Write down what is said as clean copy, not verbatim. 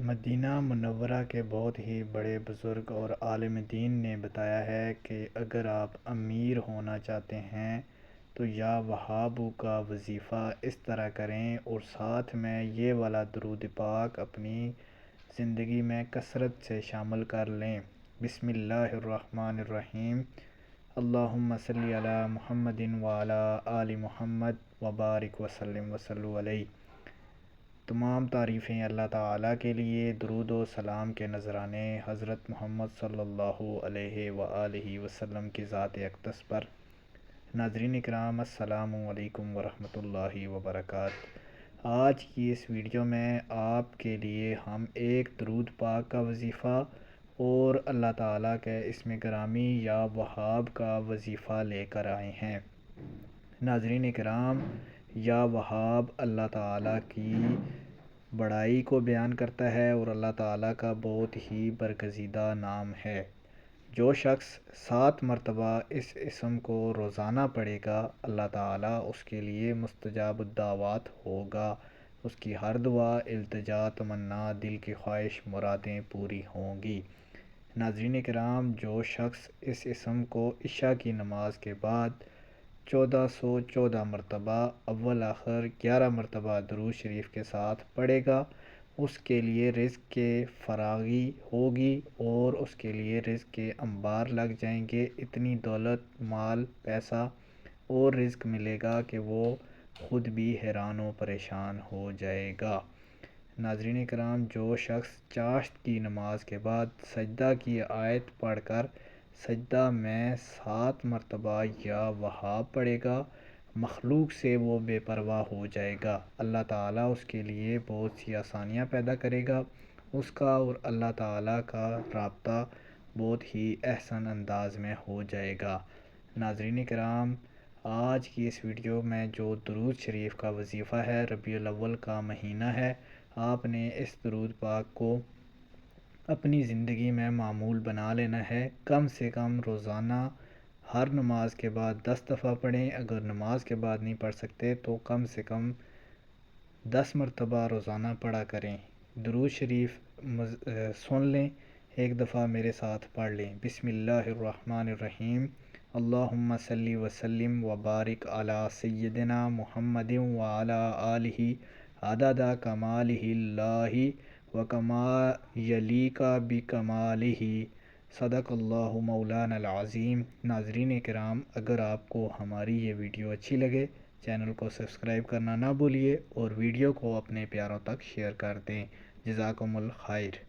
مدینہ منورہ کے بہت ہی بڑے بزرگ اور عالم دین نے بتایا ہے کہ اگر آپ امیر ہونا چاہتے ہیں تو یا وہابو کا وظیفہ اس طرح کریں اور ساتھ میں یہ والا درود پاک اپنی زندگی میں کثرت سے شامل کر لیں۔ بسم اللہ الرحمن الرحیم۔ اللہم صلی علی محمد وعلی آل محمد وبارک وسلم وصلو علیہ۔ تمام تعریفیں اللہ تعالیٰ کے لیے، درود و سلام کے نذرانے حضرت محمد صلی اللہ علیہ وآلہ وسلم کی ذات اقدس پر۔ ناظرین اکرام، السلام علیکم ورحمۃ اللہ وبرکاتہ۔ آج کی اس ویڈیو میں آپ کے لیے ہم ایک درود پاک کا وظیفہ اور اللہ تعالیٰ کے اسم گرامی یا وہاب کا وظیفہ لے کر آئے ہیں۔ ناظرین اکرام، یا وہاب اللہ تعالیٰ کی بڑائی کو بیان کرتا ہے اور اللہ تعالیٰ کا بہت ہی برگزیدہ نام ہے۔ جو شخص 7 مرتبہ اس اسم کو روزانہ پڑھے گا، اللہ تعالیٰ اس کے لیے مستجاب الدعوات ہوگا، اس کی ہر دعا، التجا، تمنا، دل کی خواہش، مرادیں پوری ہوں گی۔ ناظرین کرام، جو شخص اس اسم کو عشاء کی نماز کے بعد 1414 مرتبہ اول آخر 11 مرتبہ درود شریف کے ساتھ پڑھے گا، اس کے لیے رزق کے فراغی ہوگی اور اس کے لیے رزق کے انبار لگ جائیں گے۔ اتنی دولت، مال، پیسہ اور رزق ملے گا کہ وہ خود بھی حیران و پریشان ہو جائے گا۔ ناظرین کرام، جو شخص چاشت کی نماز کے بعد سجدہ کی آیت پڑھ کر سجدہ میں 7 مرتبہ یا وہاب پڑھے گا، مخلوق سے وہ بے پرواہ ہو جائے گا۔ اللہ تعالیٰ اس کے لیے بہت سی آسانیاں پیدا کرے گا۔ اس کا اور اللہ تعالیٰ کا رابطہ بہت ہی احسن انداز میں ہو جائے گا۔ ناظرین کرام، آج کی اس ویڈیو میں جو درود شریف کا وظیفہ ہے، ربیع الاول کا مہینہ ہے، آپ نے اس درود پاک کو اپنی زندگی میں معمول بنا لینا ہے۔ کم سے کم روزانہ ہر نماز کے بعد 10 دفعہ پڑھیں۔ اگر نماز کے بعد نہیں پڑھ سکتے تو کم سے کم 10 مرتبہ روزانہ پڑھا کریں۔ درود شریف سن لیں، ایک دفعہ میرے ساتھ پڑھ لیں۔ بسم اللہ الرحمن الرحیم۔ اللہم صلی وسلم وبارک علی سیدنا محمد وعلی آلہ عدد کمالہ اللہ وکما یلیق بکمالہ، صدق اللہ مولانا العظیم۔ ناظرین کرام، اگر آپ کو ہماری یہ ویڈیو اچھی لگے، چینل کو سبسکرائب کرنا نہ بھولیے اور ویڈیو کو اپنے پیاروں تک شیئر کر دیں۔ جزاکم الخیر۔